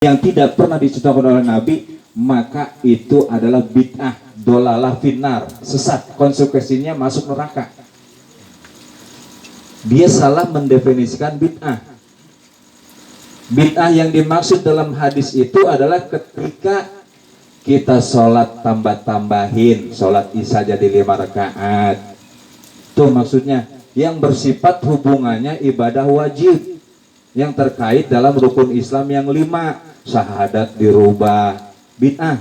yang tidak pernah dicontohkan oleh Nabi, maka itu adalah bid'ah, dolalah finnar, sesat, konsekuensinya masuk neraka. Dia salah mendefinisikan bid'ah. Bid'ah yang dimaksud dalam hadis itu adalah ketika kita sholat tambah-tambahin, sholat isya jadi 5 rakaat. Itu maksudnya, yang bersifat hubungannya ibadah wajib, yang terkait dalam rukun Islam yang 5, syahadat dirubah, bid'ah.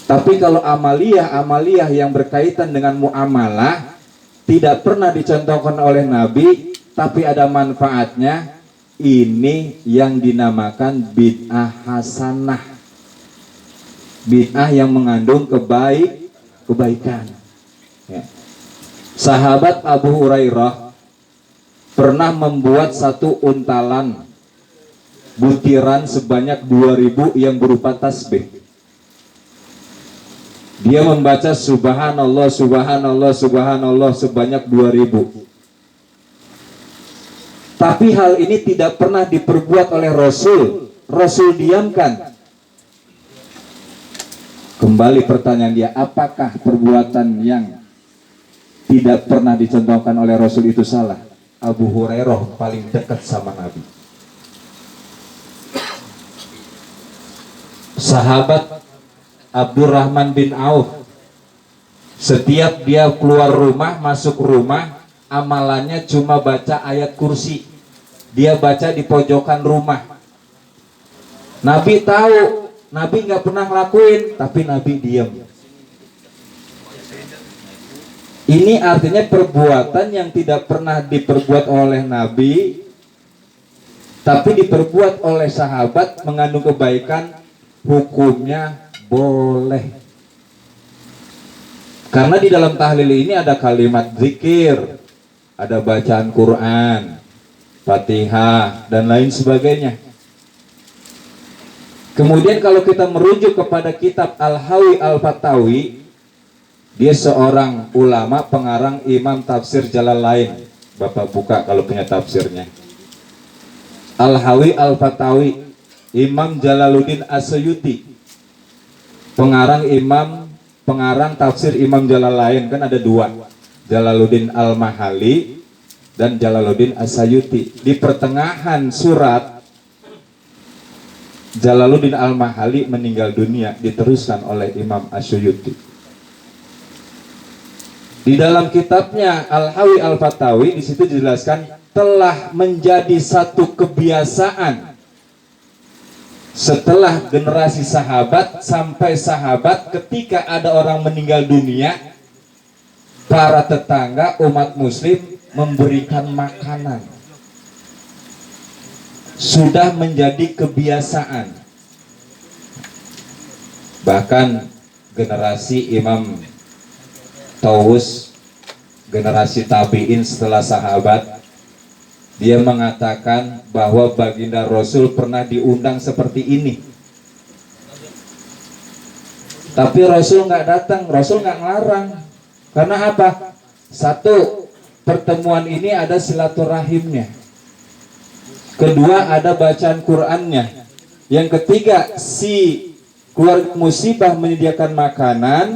Tapi kalau amaliyah yang berkaitan dengan muamalah, tidak pernah dicontohkan oleh Nabi, tapi ada manfaatnya, ini yang dinamakan bid'ah hasanah, bid'ah yang mengandung kebaikan. Ya. Sahabat Abu Hurairah pernah membuat satu untalan butiran sebanyak 2000 yang berupa tasbih. Dia membaca subhanallah, subhanallah, subhanallah sebanyak 2000. Tapi hal ini tidak pernah diperbuat oleh Rasul. Rasul diamkan. Kembali pertanyaan dia, apakah perbuatan yang tidak pernah dicontohkan oleh Rasul itu salah? Abu Hurairah paling dekat sama Nabi. Sahabat Abdurrahman bin Auf, setiap dia keluar rumah, masuk rumah, amalannya cuma baca ayat kursi. Dia baca di pojokan rumah. Nabi tahu, Nabi nggak pernah ngelakuin, tapi Nabi diam. Ini artinya perbuatan yang tidak pernah diperbuat oleh Nabi, tapi diperbuat oleh sahabat, mengandung kebaikan, hukumnya boleh. Karena di dalam tahlil ini ada kalimat zikir, ada bacaan Quran, Fatihah, dan lain sebagainya. Kemudian kalau kita merujuk kepada kitab Al-Hawi Al-Fatawi, dia seorang ulama pengarang Imam Tafsir Jalalain. Bapak buka kalau punya tafsirnya. Al-Hawi Al-Fatawi, Imam Jalaluddin As-Suyuti, pengarang tafsir Imam Jalalain, kan ada 2, Jalaluddin Al-Mahali dan Jalaluddin As-Suyuti. Di pertengahan surat, Jalaluddin Al-Mahali meninggal dunia, diteruskan oleh Imam As-Suyuti. Di dalam kitabnya Al-Hawi Al-Fatawi, di situ dijelaskan telah menjadi satu kebiasaan setelah generasi sahabat sampai sahabat, ketika ada orang meninggal dunia, para tetangga umat muslim memberikan makanan. Sudah menjadi kebiasaan. Bahkan generasi Imam Tawus, generasi tabi'in setelah sahabat, dia mengatakan bahwa baginda Rasul pernah diundang seperti ini. Tapi Rasul nggak datang, Rasul nggak ngelarang. Karena apa? Satu, pertemuan ini ada silaturahimnya. Kedua, ada bacaan Qur'annya. Yang ketiga, si keluarga musibah menyediakan makanan,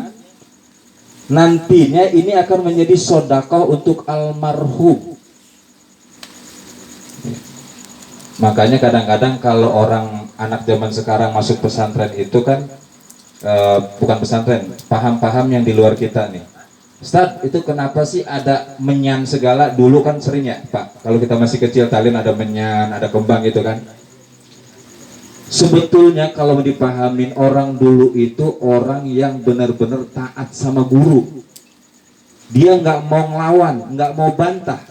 nantinya ini akan menjadi sedekah untuk almarhum. Makanya kadang-kadang kalau orang anak zaman sekarang masuk pesantren itu kan bukan pesantren, paham-paham yang di luar kita nih. Ustaz, itu kenapa sih ada menyan segala? Dulu kan sering ya Pak, kalau kita masih kecil talin ada menyan, ada kembang gitu kan. Sebetulnya kalau dipahamin, orang dulu itu orang yang benar-benar taat sama guru. Dia nggak mau ngelawan, nggak mau bantah.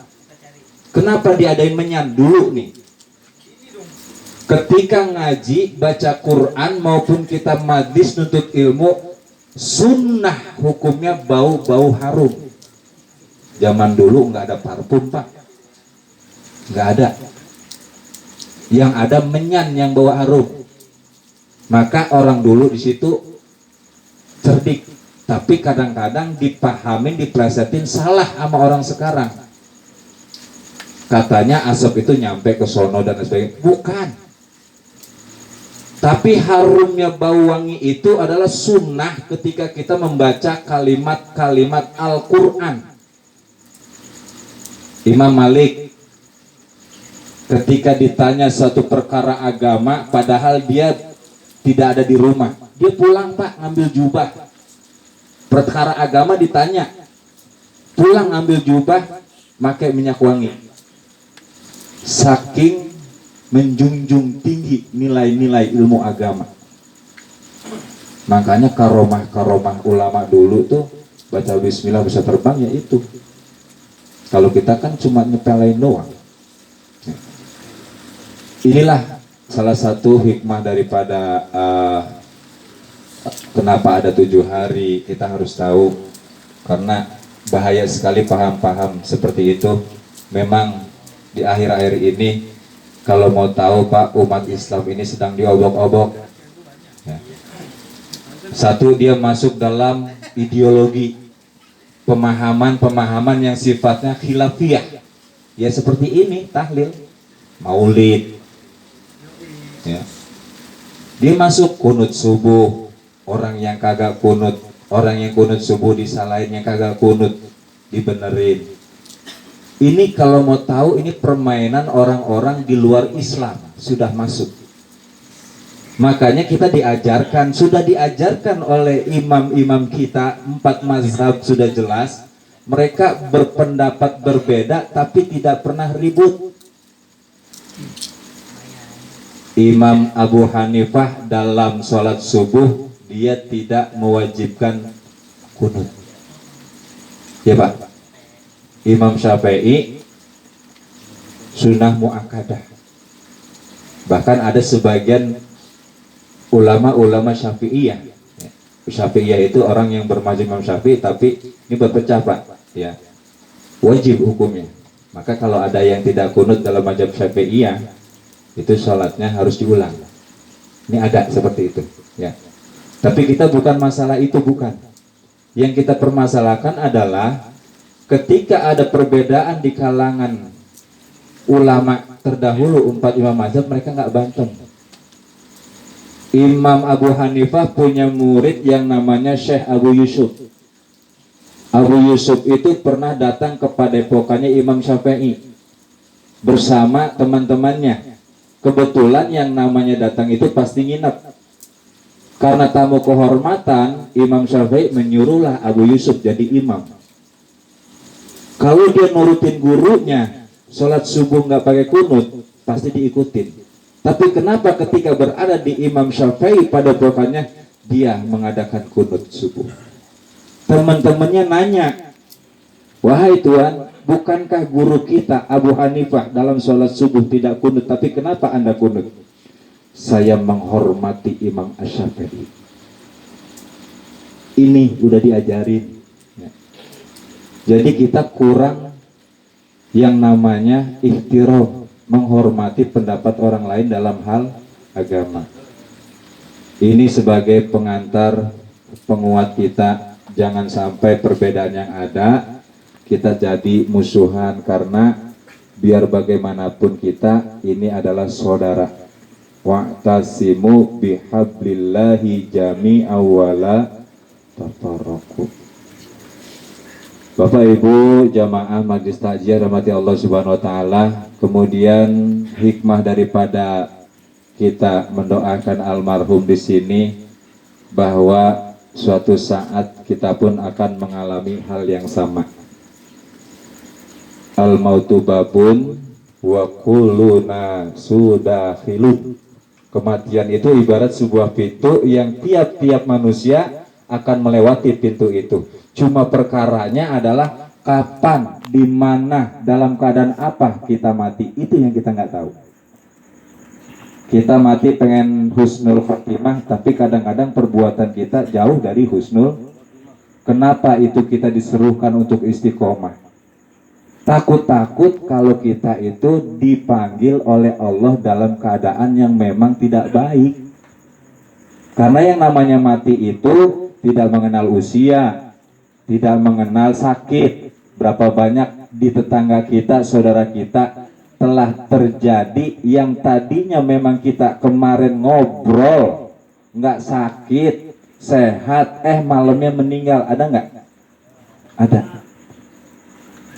Kenapa diadain menyan dulu nih? Ketika ngaji, baca Quran maupun kita majlis nuntut ilmu, sunnah hukumnya bau-bau harum. Zaman dulu nggak ada parfum Pak, nggak ada. Yang ada menyan yang bawa harum. Maka orang dulu di situ cerdik, tapi kadang-kadang dipahamin, diplesetin salah sama orang sekarang. Katanya asap itu nyampe ke sono dan sebagainya. Bukan. Tapi harumnya bau wangi itu adalah sunnah ketika kita membaca kalimat-kalimat Al-Quran. Imam Malik ketika ditanya suatu perkara agama, padahal dia tidak ada di rumah, dia pulang Pak ngambil jubah. Perkara agama ditanya, pulang ngambil jubah, pakai minyak wangi. Saking menjunjung tinggi nilai-nilai ilmu agama. Makanya karomah ulama dulu tuh baca bismillah bisa terbang ya itu. Kalau kita kan cuma nyepelein doang. Inilah salah satu hikmah daripada kenapa ada 7 hari. Kita harus tahu, karena bahaya sekali paham-paham seperti itu. Memang di akhir-akhir ini kalau mau tahu Pak, umat Islam ini sedang diobok-obok ya. Satu, dia masuk dalam ideologi pemahaman yang sifatnya khilafiyah ya, seperti ini tahlil, maulid ya. Dia masuk kunut subuh, orang yang kagak kunut, orang yang kunut subuh disalahin, yang kagak kunut dibenerin. Ini kalau mau tahu, ini permainan orang-orang di luar Islam sudah masuk. Makanya kita diajarkan, sudah diajarkan oleh imam-imam kita, 4 mazhab sudah jelas. Mereka berpendapat berbeda tapi tidak pernah ribut. Imam Abu Hanifah dalam sholat subuh dia tidak mewajibkan kunut, ya Pak. Imam Syafi'i sunnah muakkadah. Bahkan ada sebagian ulama Syafi'iyah. Syafi'iyah itu orang yang bermazhab Imam Syafi'i, tapi ini berpecah Pak, ya. Wajib hukumnya. Maka kalau ada yang tidak kunut dalam mazhab Syafi'iyah, itu sholatnya harus diulang. Ini ada seperti itu, ya. Tapi kita bukan masalah itu, bukan. Yang kita permasalahkan adalah ketika ada perbedaan di kalangan ulama terdahulu 4 imam mazhab, mereka nggak banteng. Imam Abu Hanifah punya murid yang namanya Syekh Abu Yusuf. Abu Yusuf itu pernah datang ke padepokannya Imam Syafi'i bersama teman-temannya. Kebetulan yang namanya datang itu pasti nginep. Karena tamu kehormatan, Imam Syafi'i menyuruhlah Abu Yusuf jadi imam. Kalau dia nurutin gurunya, sholat subuh nggak pakai kunut, pasti diikutin. Tapi kenapa ketika berada di Imam Syafi'i pada pokannya, dia mengadakan kunut subuh? Teman-temannya nanya, wahai Tuhan, bukankah guru kita Abu Hanifah dalam sholat subuh tidak kunut, tapi kenapa Anda kunut? Saya menghormati Imam Asy-Syafi'i. Ini udah diajarin. Jadi kita kurang yang namanya ihtiram, menghormati pendapat orang lain dalam hal agama. Ini sebagai pengantar, penguat kita, jangan sampai perbedaan yang ada kita jadi musuhan, karena biar bagaimanapun kita ini adalah saudara. Wa'tasimu bihablillahi jami'a wala tafarraqu. Bapak Ibu jamaah Majelis Takziah rahmati Allah Subhanahu wa taala, kemudian hikmah daripada kita mendoakan almarhum di sini bahwa suatu saat kita pun akan mengalami hal yang sama. Al-mautu babun wa kulluna sudakhilun. Kematian itu ibarat sebuah pintu yang tiap-tiap manusia akan melewati pintu itu. Cuma perkaranya adalah kapan, di mana, dalam keadaan apa kita mati. Itu yang kita nggak tahu. Kita mati pengen husnul khotimah, tapi kadang-kadang perbuatan kita jauh dari husnul. Kenapa itu kita diserukan untuk istiqomah? Takut-takut kalau kita itu dipanggil oleh Allah dalam keadaan yang memang tidak baik. Karena yang namanya mati itu tidak mengenal usia, tidak mengenal sakit. Berapa banyak di tetangga kita, saudara kita telah terjadi yang tadinya memang kita kemarin ngobrol nggak sakit sehat, malamnya meninggal, ada nggak? Ada.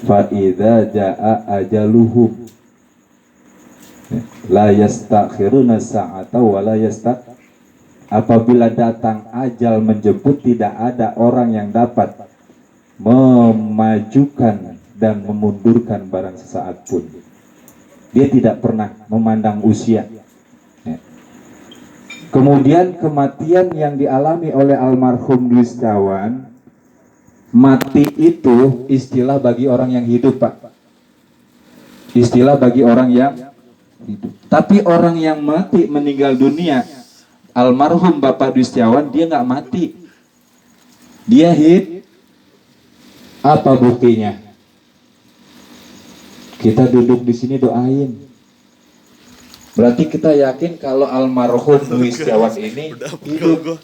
Fa idza jaa ajaluhum la yastakhiruna sa'ata wa la yastaq. Apabila datang ajal menjemput, tidak ada orang yang dapat memajukan dan memundurkan barang sesaat pun. Dia tidak pernah memandang usia. Kemudian kematian yang dialami oleh almarhum Dwi Setiawan, mati itu istilah bagi orang yang hidup, Pak. Istilah bagi orang yang hidup. Tapi orang yang mati meninggal dunia, almarhum Bapak Dwi Setiawan, dia nggak mati, dia hidup. Apa buktinya? Kita duduk di sini doain. Berarti kita yakin kalau almarhum Dwi Setiawan ini hidup.